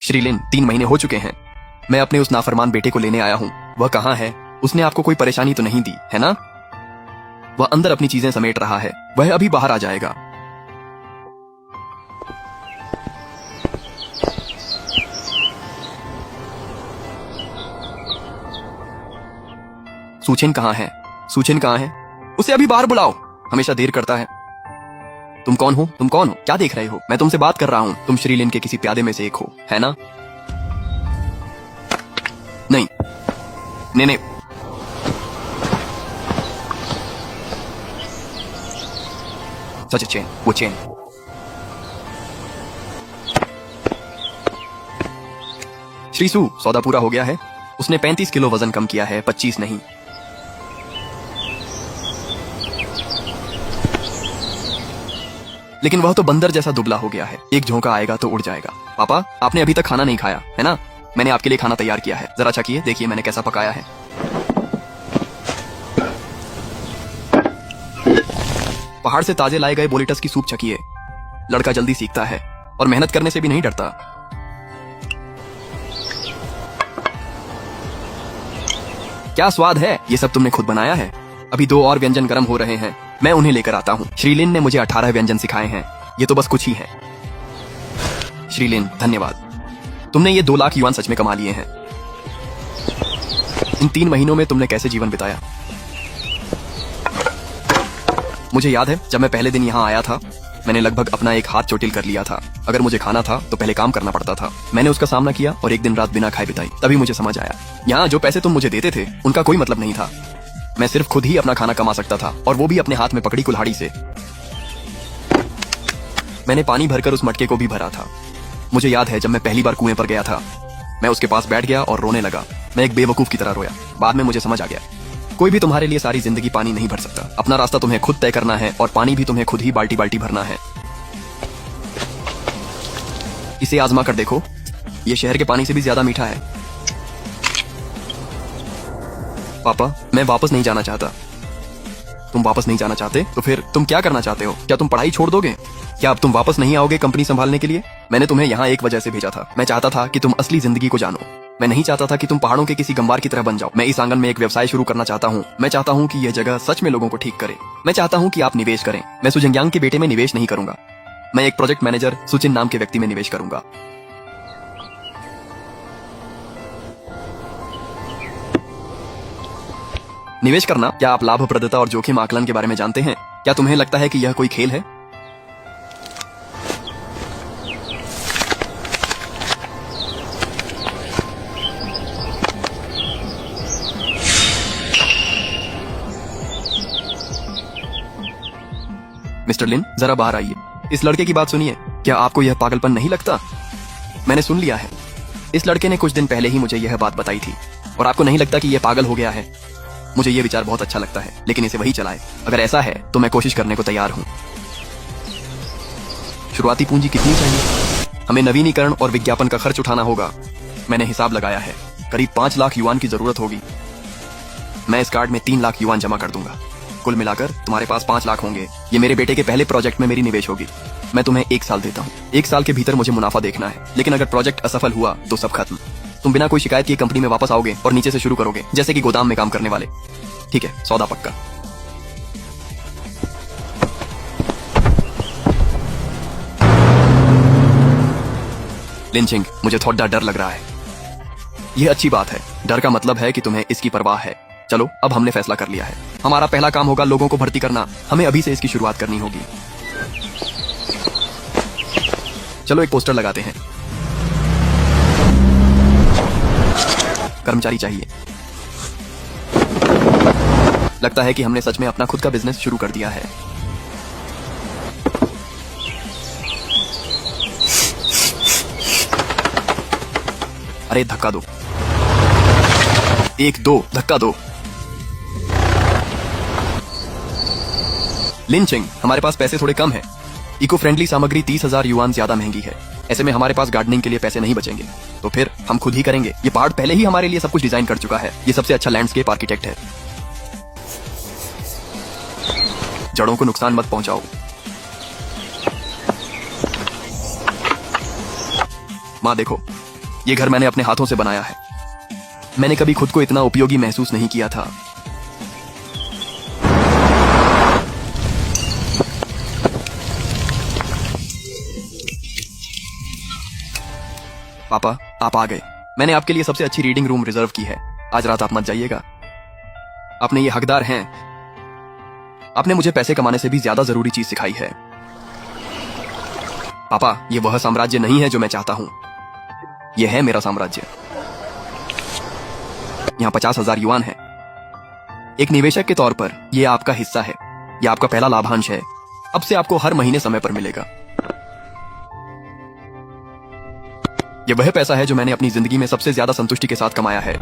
श्रीलिन, 3 महीने हो चुके हैं। मैं अपने उस नाफरमान बेटे को लेने आया हूँ। वह कहाँ है? उसने आपको कोई परेशानी तो नहीं दी, है ना? वह अंदर अपनी चीजें समेट रहा है। वह अभी बाहर आ जाएगा। सुचेन कहाँ है? सुचेन कहाँ है? उसे अभी बाहर बुलाओ। हमेशा देर करता है। तुम कौन हो? तुम कौन हो? क्या देख रहे हो? मैं तुमसे बात कर रहा हूँ। तुम श्रीलिन के किसी प्यादे में से एक हो, है ना? नहीं नहीं नहीं। सच चेन, वो चेन। श्रीसु, सौदा पूरा हो गया है। उसने 35 किलो वजन कम किया है, 25 नहीं। लेकिन वह तो बंदर जैसा दुबला हो गया है। एक झोंका आएगा तो उड़ जाएगा। पापा, आपने अभी तक खाना नहीं खाया, है ना? मैंने आपके लिए खाना तैयार किया है। जरा चखिए, देखिए मैंने कैसा पकाया है। पहाड़ से ताजे लाए गए बोलिटस की सूप चखिए। लड़का जल्दी सीखता है और मेहनत करने से भी नहीं डरता। क्या स्वाद है! ये सब तुमने खुद बनाया है? अभी 2 और व्यंजन गर्म हो रहे हैं। मैं उन्हें लेकर आता हूँ। श्रीलिन ने मुझे 18 व्यंजन सिखाए हैं। ये तो बस कुछ ही है। श्रीलिन, धन्यवाद। तुमने ये 2 लाख युआन सच में कमा लिए हैं। इन 3 महीनों में तुमने कैसे जीवन बिताया? मुझे याद है, जब मैं पहले दिन यहाँ आया था, मैंने लगभग अपना एक हाथ चोटिल कर लिया था। अगर मुझे खाना था तो पहले काम करना पड़ता था। मैंने उसका सामना किया और एक दिन रात बिना खाए बिताई। तभी मुझे समझ आया, यहाँ जो पैसे तुम मुझे देते थे उनका कोई मतलब नहीं था। मैं सिर्फ खुद ही अपना खाना कमा सकता था, और वो भी अपने हाथ में पकड़ी कुल्हाड़ी से। मैंने पानी भरकर उस मटके को भी भरा था। मुझे याद है, जब मैं पहली बार कुएं पर गया था, मैं उसके पास बैठ गया और रोने लगा। मैं एक बेवकूफ की तरह रोया। बाद में मुझे समझ आ गया, कोई भी तुम्हारे लिए सारी जिंदगी पानी नहीं भर सकता। अपना रास्ता तुम्हें खुद तय करना है, और पानी भी तुम्हें खुद ही बाल्टी बाल्टी भरना है। इसे आजमा कर देखो, ये शहर के पानी से भी ज्यादा मीठा है। पापा, मैं वापस नहीं जाना चाहता। तुम वापस नहीं जाना चाहते तो फिर तुम क्या करना चाहते हो? क्या तुम पढ़ाई छोड़ दोगे? क्या अब तुम वापस नहीं आओगे कंपनी संभालने के लिए? मैंने तुम्हें यहाँ एक वजह से भेजा था। मैं चाहता था कि तुम असली जिंदगी को जानो। मैं नहीं चाहता था कि तुम पहाड़ों के किसी गंवार की तरह बन जाओ। मैं इस आंगन में एक व्यवसाय शुरू करना चाहता हूँ। मैं चाहता हूँ कि यह जगह सच में लोगों को ठीक करे। मैं चाहता हूँ कि आप निवेश करें। मैं सुजंग्यांग के बेटे में निवेश नहीं करूंगा। मैं एक प्रोजेक्ट मैनेजर सुचिन नाम के व्यक्ति में निवेश करूंगा। निवेश करना? क्या आप लाभप्रदता और जोखिम आकलन के बारे में जानते हैं? क्या तुम्हें लगता है कि यह कोई खेल है? मिस्टर लिन, जरा बाहर आइए। इस लड़के की बात सुनिए। क्या आपको यह पागलपन नहीं लगता? मैंने सुन लिया है। इस लड़के ने कुछ दिन पहले ही मुझे यह बात बताई थी। और आपको नहीं लगता कि यह पागल हो गया है? मुझे यह विचार बहुत अच्छा लगता है, लेकिन इसे वही चलाए। अगर ऐसा है तो मैं कोशिश करने को तैयार हूं। शुरुआती पूंजी कितनी चाहिए? हमें नवीनीकरण और विज्ञापन का खर्च उठाना होगा। मैंने हिसाब लगाया है, करीब 5 लाख युआन की जरूरत होगी। मैं इस कार्ड में 3 लाख युआन जमा कर दूंगा। कुल मिलाकर तुम्हारे पास 5 लाख होंगे। ये मेरे बेटे के पहले प्रोजेक्ट में मेरी निवेश होगी। मैं तुम्हें 1 साल देता हूँ। 1 साल के भीतर मुझे मुनाफा देखना है, लेकिन अगर प्रोजेक्ट असफल हुआ तो सब खत्म। तुम बिना कोई शिकायत किए कंपनी में वापस आओगे और नीचे से शुरू करोगे, जैसे कि गोदाम में काम करने वाले। ठीक है, सौदा पक्का। लिंचिंग, मुझे थोड़ा डर लग रहा है। यह अच्छी बात है। डर का मतलब है कि तुम्हें इसकी परवाह है। चलो, अब हमने फैसला कर लिया है। हमारा पहला काम होगा लोगों को भर्ती करना। हमें अभी से इसकी शुरुआत करनी होगी। चलो एक पोस्टर लगाते हैं। कर्मचारी चाहिए। लगता है कि हमने सच में अपना खुद का बिजनेस शुरू कर दिया है। अरे धक्का दो। 1 2 धक्का दो। लिंचिंग, हमारे पास पैसे थोड़े कम हैं। इको फ्रेंडली सामग्री 30,000 युआन ज्यादा महंगी है। ऐसे में हमारे पास गार्डनिंग के लिए पैसे नहीं बचेंगे। तो फिर हम खुद ही करेंगे। ये पहाड़ पहले ही हमारे लिए सब कुछ डिजाइन कर चुका है। ये सबसे अच्छा लैंडस्केप आर्किटेक्ट है। जड़ों को नुकसान मत पहुंचाओ। माँ देखो, ये घर मैंने अपने हाथों से बनाया है। मैंने कभी खुद को इतना उपयोगी महसूस नहीं किया था। पापा, आप आ गए। मैंने आपके लिए सबसे अच्छी रीडिंग रूम रिजर्व की है। आज रात आप मत जाइएगा। अपने ये हकदार हैं। आपने मुझे पैसे कमाने से भी ज्यादा जरूरी चीज सिखाई है। पापा, ये वह साम्राज्य नहीं है जो मैं चाहता हूं। यह है मेरा साम्राज्य। यहां 50,000 युआन है। एक निवेशक के तौर पर यह आपका हिस्सा है। यह आपका पहला लाभांश है। अब से आपको हर महीने समय पर मिलेगा। यह वह पैसा है जो मैंने अपनी जिंदगी में सबसे ज्यादा संतुष्टि के साथ कमाया है।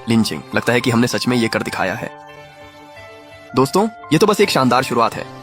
लिंचिंग, लगता है कि हमने सच में यह कर दिखाया है। दोस्तों, यह तो बस एक शानदार शुरुआत है।